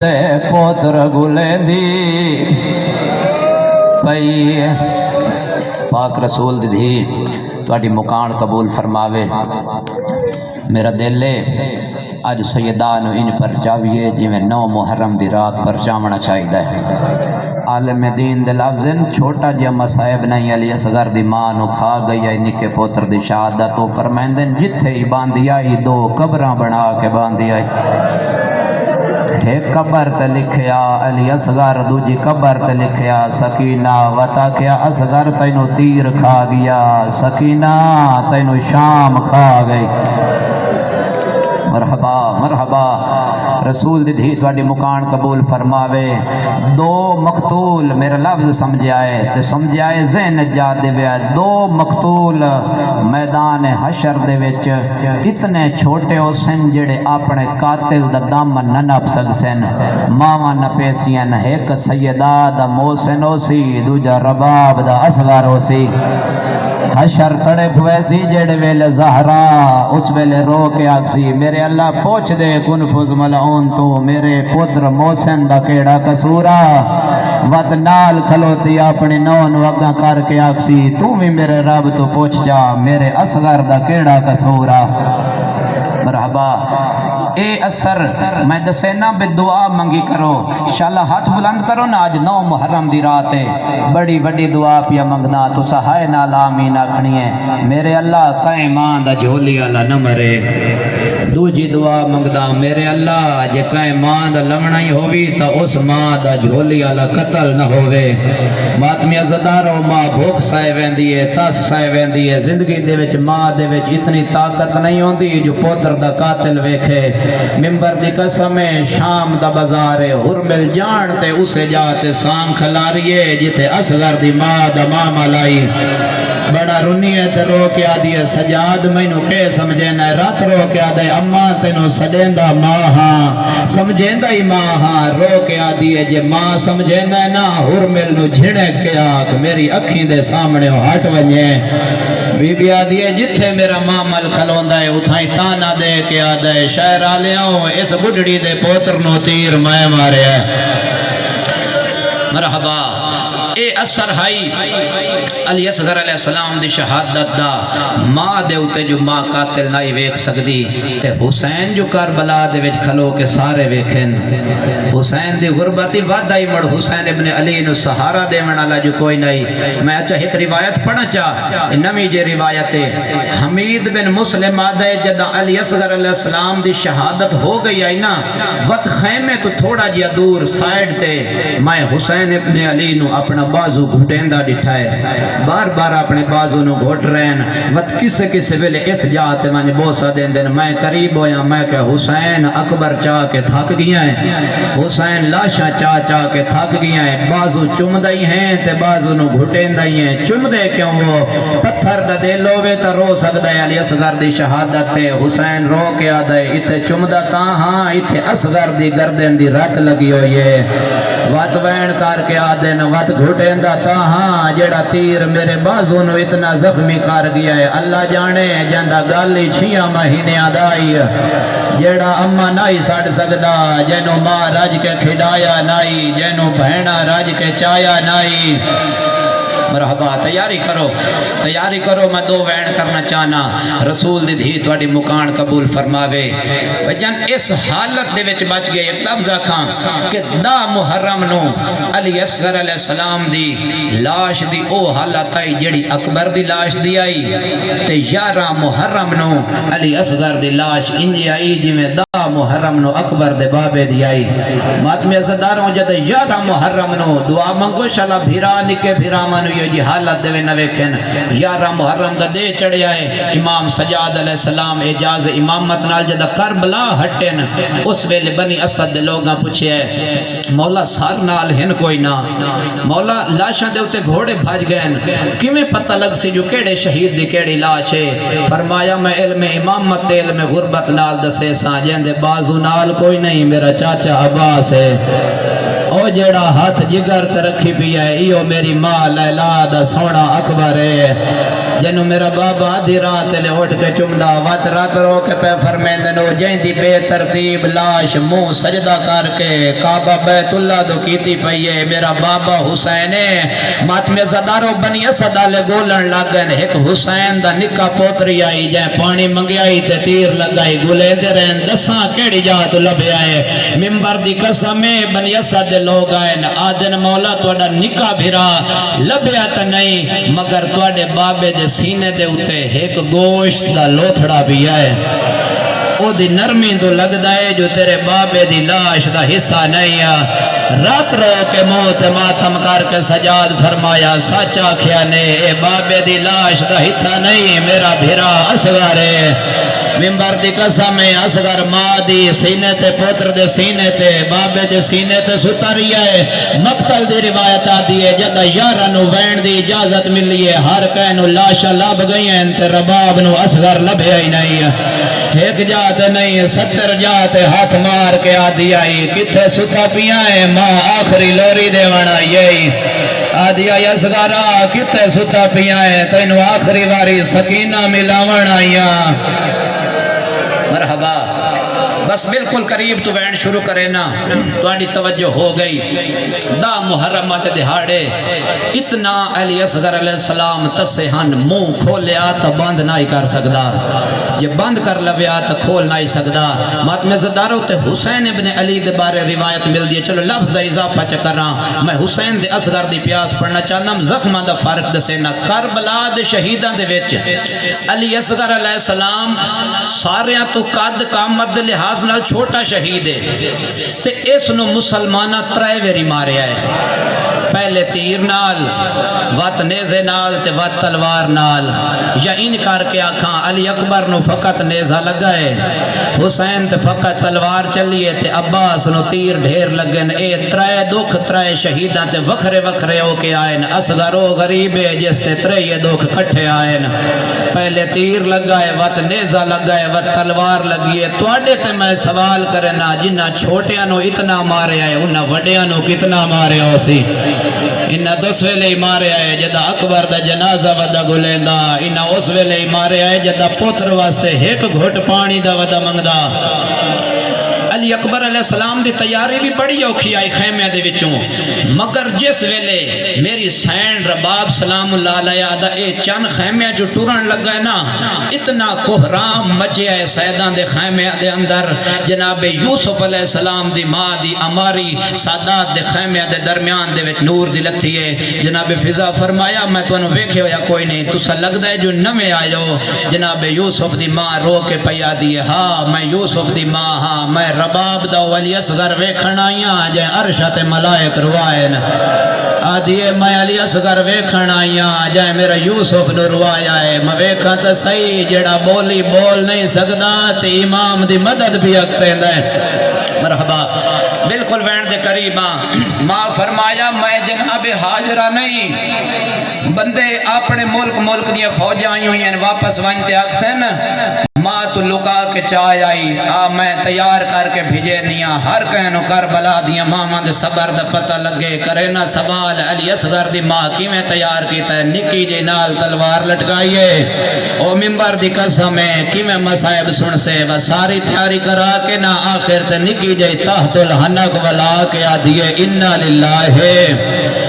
پوتر گلندی پئی پاک رسول دی دھی تواڈی مکان قبول فرماوے۔ میرا دل ہے اج سیدانو ان پر جاویے جویں 9 محرم دی رات پر جاونا چاہیدا ہے۔ عالم دین دے لفظن چھوٹا جا مصائب نہیں علی اصغر دی ماں نو کھا گئی ہے نکے پوتر دی شہادت تو فرمائندن جتھے ہی باندھی آئی 2 قبراں بنا کے باندھی آئی۔ ایک قبر تے لکھیا علی اصغر، دوجی قبر تے لکھیا سکینہ، وتا کیا اصغر تینو تیر کھا گیا، سکینہ تینو شام کھا گئی۔ مرحبا مرحبا، رسول دی دھی تواڈی مکان قبول فرماوے۔ 2 مقتول میرا لفظ سمجھ آئے تے سمجھ آئے ذہن نجات دے ویا 2 مقتول میدان حشر دے وچ اتنے چھوٹے ہو سن جڑے اپنے قاتل دا دامن نہ نپ سکسن، ماواں نہ پیسین، ایک سیدہ دا محسن ہو سی، دوجا رباب دا اصغر ہو سی۔ حشر تڑے پویسی جڑے ویلے زہرا اس ویلے رو کے آکسی میرے اللہ پوچھ دے کنفذ ملعون تو میرے پتر محسن دا کیڑا قصورا، وط نال کھلوتی اپنی نون وگاں کر کے آکسی تو بھی میرے رب تو پوچھ جا میرے اصغر دا کیڑا قصورا۔ مرحبا، اے اثر میں دسینا بے دعا منگی کرو، انشاءاللہ ہاتھ بلند کرو نا، آج 9 محرم دی رات ہے، بڑی بڑی دعا پیا منگنا تو سہائے نال آمین آکھنی ہے میرے اللہ کائیں ماں دا جھولی والا نہ مرے۔ دوجی دعا منگدا میرے اللہ جے کائیں ماں دا لمنا ہی ہووی تا اس ماں دا جھولی والا قتل نہ ہووے۔ ماتمی عزدارو ماں بھوک سائے ویندی ہے، تاس سائے ویندی ہے، زندگی دے وچ ماں دے وچ اتنی طاقت نہیں ہوندی جو پوتر دا قاتل ویکھے۔ ممبر دی قسم شام دا بازار ہرمل جان تے اسے جاتے سان کھلاریے جتے اصغر دی ماں دا ماما لائی۔ بڑا رنی ہے تے رو کے آدھی ہے سجاد مینو کہ سمجھینا ہے، رات رو کے آدھے اماں تینو سڑیندہ ماں ہاں سمجھیندہ ہی ماں ہاں، رو کے آدھی ہے جے ماں سمجھینا ہے نا ہرمل نو جھڑے کے آکھ میری اکھیں دے سامنے ہٹ ونجے۔ بی بی آدھی ہے جتھے میرا ماں مل کھلوندہ ہے اتھائیں تانا دے کے آدھے شہر آلیاں اس بڑھڑی دے پوتر نو تیر میں مارے ہے۔ مرحبا، اے اثر ہائی علی اصغر علیہ السلام دی شہادت دا ماں دے اتے جو ماں قاتل نائی ویکھ سکدی تے حسین جو کربلا دے وچ کھلو کے سارے ویکھن۔ حسین دی غربتی وعدائی مڑ حسین ابن علی نو سہارا دے منالا جو کوئی نہیں۔ میں اچھا ایک روایت پڑھنا چاہ نمی جے روایت حمید بن مسلم آدھے جدہ علی اصغر علیہ السلام دی شہادت ہو گئی آئی نا وقت خیمے تو تھوڑا جیا دور سائیڈ تے میں حسین ابن علی نو اپنا بازو گھٹیندہ ڈٹھائے، بار بار اپنے بازو نو گھٹ رہن وقت کسے کسے ویلے اس جاتے میں بوسا دین دین میں قریب ہویا میں کہ حسین اکبر چاہ کے تھک گیا ہے، حسین لاشا چاہ چاہ کے تھک گیا ہے، بازو چمدہ ہی ہیں تے بازو نو گھٹیندہ ہی ہیں، چمدے کیوں وہ پتھر دا دے لوے تا رو سکتا ہے علی اصغر دی شہادت تے حسین رو کے آدھے اتھے چمدہ تا ہاں اتھے اصغر دی گردن دی رت لگی ہوئی ہے، وات وین کر کے آدھے نا وات گھٹیندہ تا ہاں جیڑا تیر میرے بازو نو اتنا زخمی کر گیا ہے، اللہ جانے جاندہ گالی 6 مہینے آدائی جیڑا اممہ نائی ساڑ سکدا، جینو ماں راج کے کھڑایا نائی، جینو بہنہ راج کے چایا نائی۔ مرحبا، تیاری کرو میں 2 وین کرنا چاہنا، رسول دی دھی تواڈی مکان قبول فرماوے۔ جن اس حالت دے وچ بچ گئے ایک لفظ آکھاں کہ 10 محرم نو علی اصغر علیہ السلام دی لاش دی او حالت آئی جڑی اکبر دی لاش دی آئی تے 11 محرم نو علی اصغر دی لاش انجی آئی جی میں 10 محرم نو اکبر دے بابے دی آئی۔ ماتمی عزداروں جد 11 محرم نو دعا منگو شالا بھیرا نکے بھیرا منو یہ جی حالت دے نہ ویکھن۔ 11 محرم دا دے چڑھے آئے امام سجاد علیہ السلام اجاز امامت نال جدہ کربلا ہٹن اس ویلے بنی اسد دے لوگاں پوچھے ہے مولا سار نال ہن کوئی نہ، مولا لاشاں دے اتے گھوڑے بھاج گئن کیویں پتہ لگ سی جو کیڑے شہید دی کیڑی لاش ہے؟ فرمایا میں علم امامت علم غربت نال دسے ساں جیندے بازو نال کوئی نہیں میرا چاچا عباس ہے۔ او جیڑا ہاتھ جگر تے رکھی پی ہے ایو میری ماں لیلا دا سونا اکبر ہے جنو میرا بابا آدھی رات لے اٹھ کے چمدا وات رات رو کے پہ فرمیندن او جہیں دی بے ترتیب لاش منہ سجدہ کر کے کعبہ بیت اللہ دو کیتی پئیے میرا بابا حسین مات میں زدارو بنی اسد لے گولن لگن ایک حسین دا نکا پوتری آئی جائیں پانی منگیائی تے تیر لگائی گولے دے رہن دساں کیڑی جا تو لبے آئے ممبر دی قسمیں بنی اسد لوگ آئے آدن مولا توڑا نکا بھرا لبے آتا نہیں مگر توڑے بابے دے سینے دے اتے ایک گوشت دا لوتھڑا بھی آئے او دی نرمی تو لگ دائے جو تیرے بابے دی لاش دا حصہ نہیں ہے رات رو کے موت ماتم کر کے سجاد فرمایا سچا کیا نے اے بابے دی لاش دا حصہ نہیں میرا بھیرا اصغر ہے ممبر دی قسم ہے اصغر ماں دی سینے تے پوتر دے سینے تے بابے دے سینے تے ستری ہے مقتل دی روایت آدھی ہے جدہ یارنو وین دی اجازت ملی ہے ہر کہنو لاشا لب گئی ہیں تے رباب نو اصغر لبے ہی نہیں ہے ایک جاتے نہیں 70 جاتے ہاتھ مار کے آدھی آئی کتھے ستا پیا ہے ماں آخری لوری دے وڑا یہی آدھی آئی اصغرہ کتھے ستا پیا ہے تینو آخری واری سکینہ ملاوڑ آئیا مرحبا بس بالکل قریب تو وین شروع کرے نا توڑی توجہ ہو گئی دا محرمات دہاڑے اتنا علی اصغر علیہ السلام تسہن منہ کھولیا تو بند نہیں کر سکدا یہ بند کر لبیا تو کھول نہیں سکدا مات میں زدارو تے حسین ابن علی دے بارے روایت مل دی چلو لفظ دا اضافہ چکرنا میں حسین دے اصغر دی پیاس پڑھنا چاہنا زخمہ دا فارق دسینا کربلا دے شہیدان دے ویچ علی اصغر علیہ السلام ساریاں تو قد قامت دے لحاظ نال چھوٹا شہید ہے تے اس نو مسلمانہ ترائے ویری مارے آئے پہلے تیر نال وات نیزے نال تے وات تلوار نال یا انکار کے آکھاں علی اکبر نو فقط نیزہ لگائے حسین تے فقط تلوار چلیے تے عباس نو تیر ڈھیر لگن اے ترائے دکھ ترائے شہیدان تے وکھرے وکھرے ہو کے آئین اصغر و غریبے جس تے ترائے دکھ کٹھے آئین پہلے تیر لگائے وات نیزہ لگائے وات تلوار لگیے توڑے تے میں سوال کرنا جنہ چھوٹیاں نو اتنا مارے آئے انہ وڈیاں نو کتنا مارے ہو سی انہ دس ویلے ہی مارے آئے جدہ اکبر دا جنازہ ودا گلیندا انہ اس ویلے ہی مارے آئے جدہ پوتر واسطے ایک گھٹ پانی دا ودا منگدا علی اکبر علیہ السلام دی تیاری بھی بڑی اوکھی آئی خیمے دے وچوں مگر جس ویلے میری سین رباب سلام اللہ علیہ آدھا اے چند خیمے جو ٹورن لگ گئے نا اتنا کوہرام مچے آئے سیدان دے خیمے دے اندر جناب یوسف علیہ السلام دی ماں دی اماری سادات دے خیمے دے درمیان دے وچ نور دی لتھی ہے جناب فضا فرمایا میں تو انہوں ویکھے ہویا کوئی نہیں تو سا لگ دے جو نمے آئیو جناب یوسف دی ماں رو کے پیا دیئے ہاں میں یوسف دی ماں ہاں میں رباب دا ولی اصغر ویکھن آئیاں جائیں عرشت ملائک روائن آدھیے میں علی اصغر ویکھن آئیاں جائیں میرا یوسف نو روایا ہے میں ویکھن تا صحیح جڑا بولی بول نہیں سکدا تے امام دی مدد بھی اکرین دے مرحبا بالکل وین دے قریباں ماں فرمایا میں جناب حاجرہ نہیں بندے اپنے ملک دیا فوجاں آئی ہوئی ہیں واپس وانتے اکسن ماں تو لکا کے چائے آئی میں تیار کر کے بھیجے نیا ہر کہنو کربلا دیا ماما دے صبر دا پتہ لگے کرے نا سوال علی اصغر دی ماں کی میں تیار کیتا ہے نکی جے نال تلوار لٹکائیے او ممبر دی قسم ہے کی میں مسائب سن سے و ساری تیاری کرا کے نا آخر تے نکی جے تحت الحنق ولا کے آدھیے انہا للہ ہے